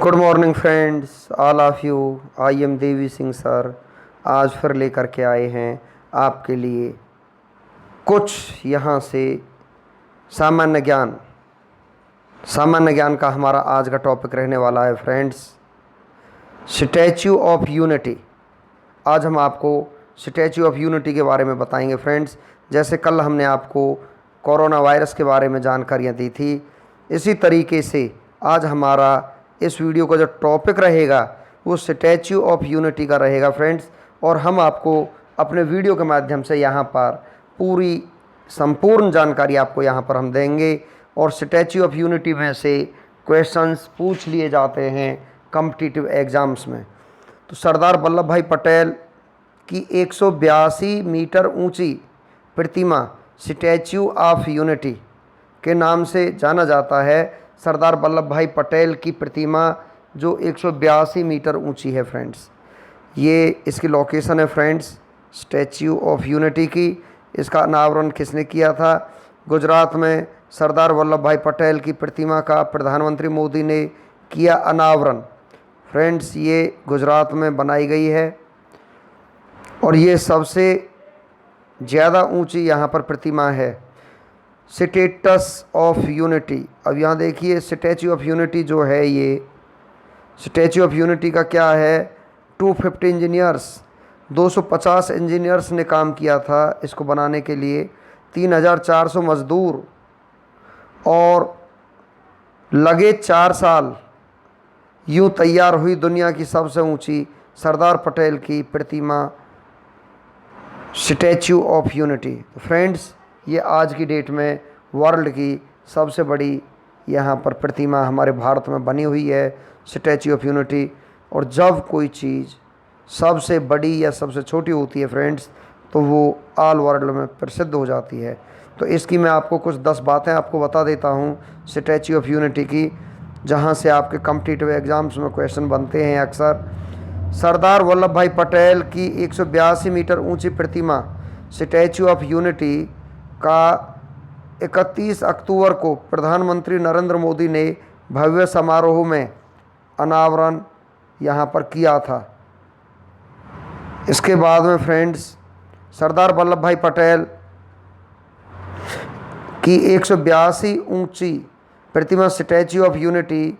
Good morning friends, all of you. I am Devi Singh sir. आज फिर लेकर के आए हैं आपके लिए कुछ यहाँ से सामान्य ज्ञान। सामान्य ज्ञान का हमारा आज का टॉपिक रहने वाला है फ्रेंड्स, स्टैच्यू ऑफ यूनिटी। आज हम आपको स्टैच्यू ऑफ यूनिटी के बारे में बताएंगे फ्रेंड्स। जैसे कल हमने आपको कोरोना वायरस के बारे में जानकारियाँ दी थी, इसी तरीके से आज हमारा इस वीडियो का जो टॉपिक रहेगा वो स्टैच्यू ऑफ यूनिटी का रहेगा फ्रेंड्स। और हम आपको अपने वीडियो के माध्यम से यहाँ पर पूरी संपूर्ण जानकारी आपको यहाँ पर हम देंगे। और स्टैच्यू ऑफ यूनिटी में से क्वेश्चंस पूछ लिए जाते हैं कॉम्पिटिटिव एग्ज़ाम्स में। तो सरदार वल्लभ भाई पटेल की 182 मीटर ऊंची प्रतिमा स्टैच्यू ऑफ यूनिटी के नाम से जाना जाता है। सरदार वल्लभ भाई पटेल की प्रतिमा जो 182 मीटर ऊंची है फ्रेंड्स, ये इसकी लोकेशन है फ्रेंड्स स्टैच्यू ऑफ यूनिटी की। इसका अनावरण किसने किया था? गुजरात में सरदार वल्लभ भाई पटेल की प्रतिमा का प्रधानमंत्री मोदी ने किया अनावरण। फ्रेंड्स, ये गुजरात में बनाई गई है और ये सबसे ज़्यादा ऊंची यहाँ पर प्रतिमा है। स्टेटस ऑफ यूनिटी, अब यहाँ देखिए स्टैच्यू ऑफ यूनिटी जो है, ये स्टैच्यू ऑफ यूनिटी का क्या है, 250 इंजीनियर्स 250 इंजीनियर्स ने काम किया था इसको बनाने के लिए। 3400 मज़दूर और लगे 4 साल, यूँ तैयार हुई दुनिया की सबसे ऊंची सरदार पटेल की प्रतिमा स्टैच्यू ऑफ यूनिटी। फ्रेंड्स, ये आज की डेट में वर्ल्ड की सबसे बड़ी यहाँ पर प्रतिमा हमारे भारत में बनी हुई है, स्टैच्यू ऑफ यूनिटी। और जब कोई चीज़ सबसे बड़ी या सबसे छोटी होती है फ्रेंड्स, तो वो ऑल वर्ल्ड में प्रसिद्ध हो जाती है। तो इसकी मैं आपको कुछ 10 बातें आपको बता देता हूँ स्टैच्यू ऑफ यूनिटी की, जहाँ से आपके कॉम्पिटिटिव एग्ज़ाम्स में क्वेश्चन बनते हैं अक्सर। सरदार वल्लभ भाई पटेल की 182 मीटर ऊंची प्रतिमा स्टैच्यू ऑफ यूनिटी का 31 अक्टूबर को प्रधानमंत्री नरेंद्र मोदी ने भव्य समारोह में अनावरण यहाँ पर किया था। इसके बाद में फ्रेंड्स, सरदार वल्लभ भाई पटेल की 182 ऊंची प्रतिमा स्टैच्यू ऑफ यूनिटी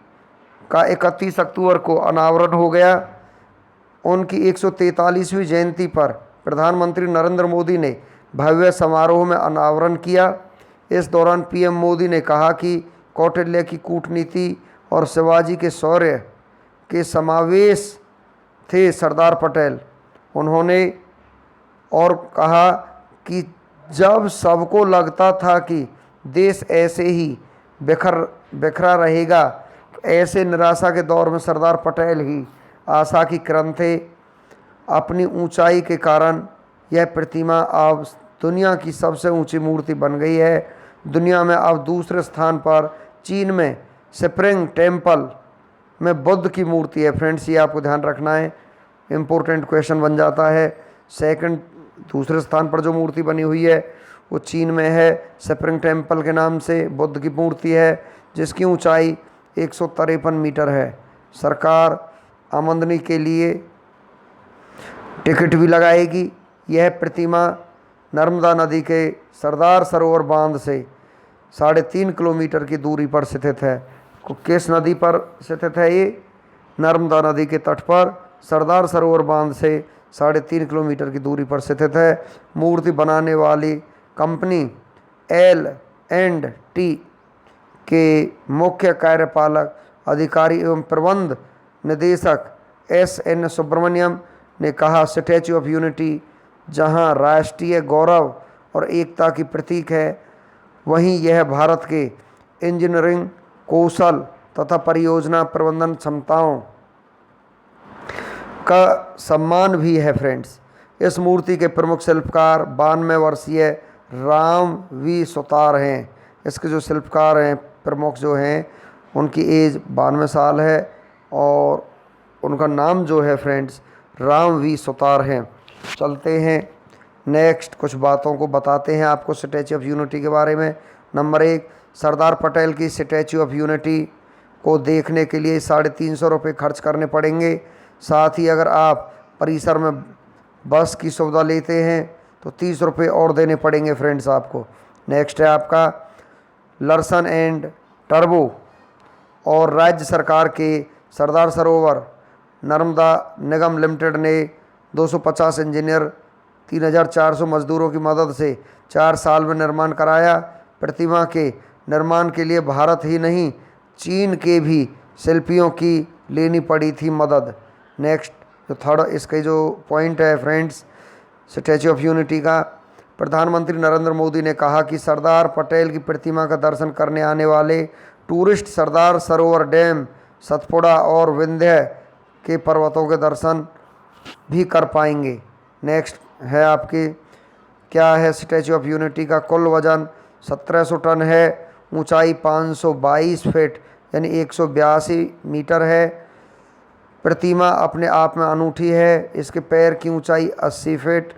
का 31 अक्टूबर को अनावरण हो गया। उनकी 143वीं जयंती पर प्रधानमंत्री नरेंद्र मोदी ने भव्य समारोह में अनावरण किया। इस दौरान पीएम मोदी ने कहा कि कौटिल्य की कूटनीति और शिवाजी के शौर्य के समावेश थे सरदार पटेल। उन्होंने और कहा कि जब सबको लगता था कि देश ऐसे ही बिखरा रहेगा, ऐसे निराशा के दौर में सरदार पटेल ही आशा की किरण थे। अपनी ऊंचाई के कारण यह प्रतिमा अब दुनिया की सबसे ऊंची मूर्ति बन गई है। दुनिया में अब दूसरे स्थान पर चीन में स्प्रिंग टेम्पल में बुद्ध की मूर्ति है। फ्रेंड्स, ये आपको ध्यान रखना है, इम्पोर्टेंट क्वेश्चन बन जाता है। दूसरे स्थान पर जो मूर्ति बनी हुई है वो चीन में है, स्प्रिंग टेम्पल के नाम से बुद्ध की मूर्ति है, जिसकी ऊंचाई 153 मीटर है। सरकार आमदनी के लिए टिकट भी लगाएगी। यह प्रतिमा नर्मदा नदी के सरदार सरोवर बांध से 3.5 किलोमीटर की दूरी पर स्थित है। किस नदी पर स्थित है ये? नर्मदा नदी के तट पर सरदार सरोवर बांध से 3.5 किलोमीटर की दूरी पर स्थित है। मूर्ति बनाने वाली कंपनी L&T के मुख्य कार्यपालक अधिकारी एवं प्रबंध निदेशक S.N. सुब्रमण्यम ने कहा, स्टैच्यू ऑफ यूनिटी जहां राष्ट्रीय गौरव और एकता की प्रतीक है, वहीं यह भारत के इंजीनियरिंग कौशल तथा परियोजना प्रबंधन क्षमताओं का सम्मान भी है। फ्रेंड्स, इस मूर्ति के प्रमुख शिल्पकार 92 वर्षीय राम वी सुतार हैं। इसके जो शिल्पकार हैं प्रमुख जो हैं, उनकी एज 92 साल है और उनका नाम जो है फ्रेंड्स राम वी सुतार हैं। चलते हैं नेक्स्ट, कुछ बातों को बताते हैं आपको स्टैच्यू ऑफ यूनिटी के बारे में। नंबर 1, सरदार पटेल की स्टैच्यू ऑफ यूनिटी को देखने के लिए 350 रुपये खर्च करने पड़ेंगे। साथ ही अगर आप परिसर में बस की सुविधा लेते हैं तो 30 रुपये और देने पड़ेंगे फ्रेंड्स आपको। नेक्स्ट है आपका लर्सन एंड टर्बो और राज्य सरकार के सरदार सरोवर नर्मदा निगम लिमिटेड ने 250 इंजीनियर 3400 मजदूरों की मदद से 4 साल में निर्माण कराया। प्रतिमा के निर्माण के लिए भारत ही नहीं चीन के भी शिल्पियों की लेनी पड़ी थी मदद। नेक्स्ट जो थर्ड इसके जो पॉइंट है फ्रेंड्स स्टैच्यू ऑफ यूनिटी का, प्रधानमंत्री नरेंद्र मोदी ने कहा कि सरदार पटेल की प्रतिमा का दर्शन करने आने वाले टूरिस्ट सरदार सरोवर डैम, सतपुड़ा और विंध्य के पर्वतों के दर्शन भी कर पाएंगे। नेक्स्ट है आपके क्या है स्टैच्यू ऑफ यूनिटी का कुल वजन 1700 टन है, ऊंचाई 522 फीट यानी 182 मीटर है। प्रतिमा अपने आप में अनूठी है। इसके पैर की ऊंचाई 80 फीट,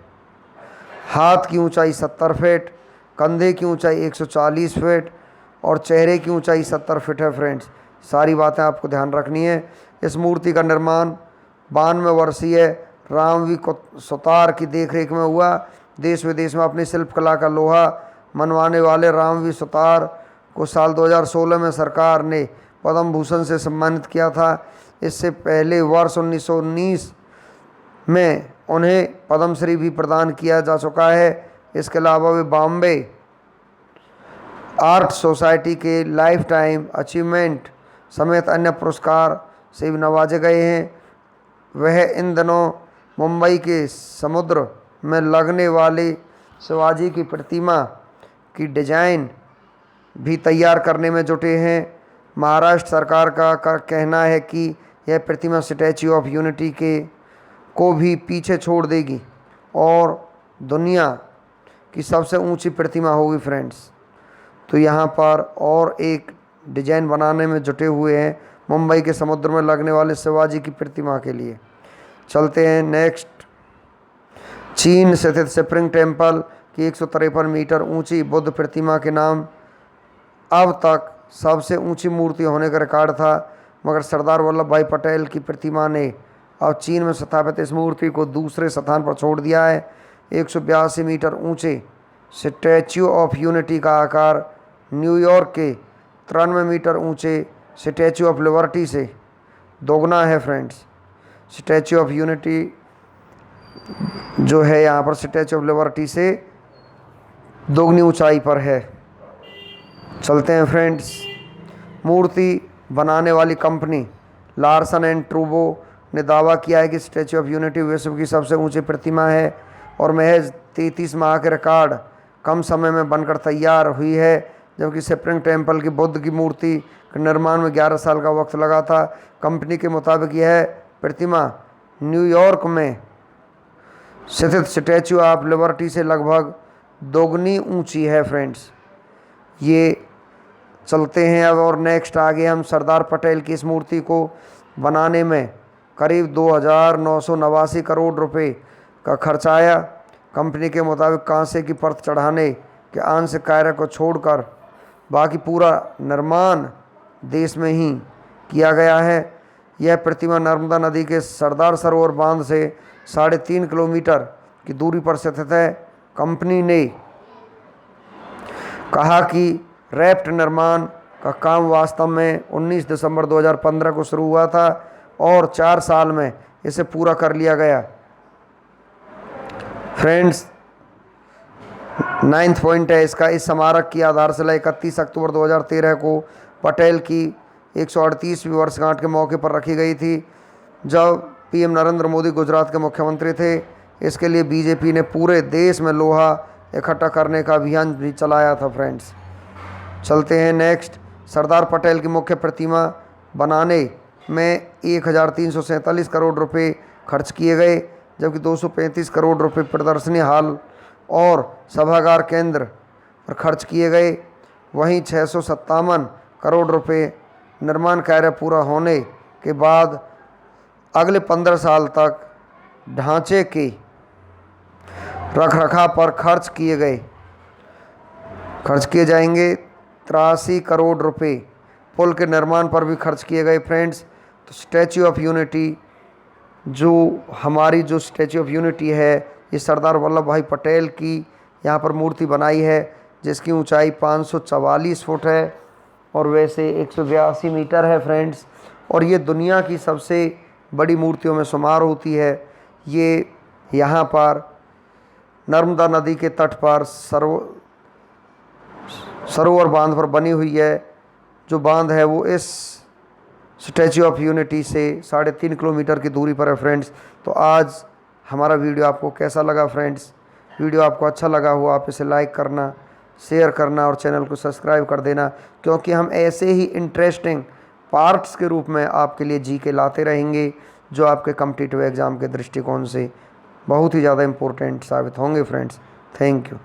हाथ की ऊंचाई 70 फीट, कंधे की ऊंचाई 140 फीट और चेहरे की ऊंचाई 70 फीट है फ्रेंड्स। सारी बातें आपको ध्यान रखनी है। इस मूर्ति का निर्माण 92 वर्षीय रामवी सुतार की देखरेख में हुआ। देश विदेश में अपनी शिल्पकला का लोहा मनवाने वाले रामवी सुतार को साल 2016 में सरकार ने पद्म भूषण से सम्मानित किया था। इससे पहले वर्ष 1919 में उन्हें पद्मश्री भी प्रदान किया जा चुका है। इसके अलावा वे बॉम्बे आर्ट सोसाइटी के लाइफ टाइम अचीवमेंट समेत अन्य पुरस्कार से भी नवाजे गए हैं। वह इन दिनों मुंबई के समुद्र में लगने वाले शिवाजी की प्रतिमा की डिजाइन भी तैयार करने में जुटे हैं। महाराष्ट्र सरकार का कहना है कि यह प्रतिमा स्टैच्यू ऑफ यूनिटी को भी पीछे छोड़ देगी और दुनिया की सबसे ऊंची प्रतिमा होगी फ्रेंड्स। तो यहाँ पर और एक डिजाइन बनाने में जुटे हुए हैं मुंबई के समुद्र में लगने वाले शिवाजी की प्रतिमा के लिए। चलते हैं नेक्स्ट। चीन स्थित स्प्रिंग टेम्पल की 153 मीटर ऊंची बुद्ध प्रतिमा के नाम अब तक सबसे ऊंची मूर्ति होने का रिकॉर्ड था, मगर सरदार वल्लभ भाई पटेल की प्रतिमा ने अब चीन में स्थापित इस मूर्ति को दूसरे स्थान पर छोड़ दिया है। 182 मीटर ऊंचे स्टैच्यू ऑफ यूनिटी का आकार न्यूयॉर्क के 93 मीटर ऊंचे स्टैच्यू ऑफ लिबर्टी से दोगुना है फ्रेंड्स। स्टैच्यू ऑफ यूनिटी जो है यहाँ पर स्टैच्यू ऑफ लिबर्टी से दोगुनी ऊंचाई पर है। चलते हैं फ्रेंड्स। मूर्ति बनाने वाली कंपनी लार्सन एंड टूब्रो ने दावा किया है कि स्टैच्यू ऑफ यूनिटी विश्व की सबसे ऊंची प्रतिमा है और महज 33 माह के रिकॉर्ड कम समय में बनकर तैयार हुई है, जबकि स्प्रिंग टेम्पल की बुद्ध की मूर्ति के निर्माण में 11 साल का वक्त लगा था। कंपनी के मुताबिक यह प्रतिमा न्यूयॉर्क में स्थित स्टैच्यू ऑफ लिबर्टी से लगभग दोगुनी ऊंची है फ्रेंड्स। ये चलते हैं अब और नेक्स्ट आगे हम सरदार पटेल की इस मूर्ति को बनाने में करीब 2989 करोड़ रुपए का खर्च आया। कंपनी के मुताबिक कांसे की परत चढ़ाने के आंशिक कार्य को छोड़कर बाकी पूरा निर्माण देश में ही किया गया है। यह प्रतिमा नर्मदा नदी के सरदार सरोवर बांध से 3.5 किलोमीटर की दूरी पर स्थित है। कंपनी ने कहा कि रैफ्ट निर्माण का काम वास्तव में 19 दिसंबर 2015 को शुरू हुआ था और 4 साल में इसे पूरा कर लिया गया। फ्रेंड्स 9th पॉइंट है इसका, इस स्मारक की आधारशिला 31 अक्टूबर 2013 को पटेल की 138वीं वर्षगांठ के मौके पर रखी गई थी, जब पीएम नरेंद्र मोदी गुजरात के मुख्यमंत्री थे। इसके लिए बीजेपी ने पूरे देश में लोहा इकट्ठा करने का अभियान भी चलाया था फ्रेंड्स। चलते हैं नेक्स्ट। सरदार पटेल की मुख्य प्रतिमा बनाने में 1347 करोड़ रुपए खर्च किए गए, जबकि 235 करोड़ रुपए प्रदर्शनी हॉल और सभागार केंद्र पर खर्च किए गए। वहीं 657 करोड़ रुपए निर्माण कार्य पूरा होने के बाद अगले 15 साल तक ढांचे के रखरखाव पर खर्च किए जाएंगे 83 करोड़ रुपए। पुल के निर्माण पर भी खर्च किए गए फ्रेंड्स। तो स्टैच्यू ऑफ यूनिटी, जो स्टैच्यू ऑफ यूनिटी है, ये सरदार वल्लभ भाई पटेल की यहाँ पर मूर्ति बनाई है, जिसकी ऊंचाई 544 फुट है और वैसे 182 मीटर है फ्रेंड्स। और ये दुनिया की सबसे बड़ी मूर्तियों में शुमार होती है। ये यहाँ पर नर्मदा नदी के तट पर सरोवर बांध पर बनी हुई है। जो बांध है वो इस स्टैच्यू ऑफ यूनिटी से 3.5 किलोमीटर की दूरी पर है फ्रेंड्स। तो आज हमारा वीडियो आपको कैसा लगा फ्रेंड्स? वीडियो आपको अच्छा लगा हो आप इसे लाइक करना, शेयर करना और चैनल को सब्सक्राइब कर देना, क्योंकि हम ऐसे ही इंटरेस्टिंग पार्ट्स के रूप में आपके लिए जीके लाते रहेंगे, जो आपके कॉम्पिटिटिव एग्ज़ाम के दृष्टिकोण से बहुत ही ज़्यादा इम्पोर्टेंट साबित होंगे फ्रेंड्स। Thank you.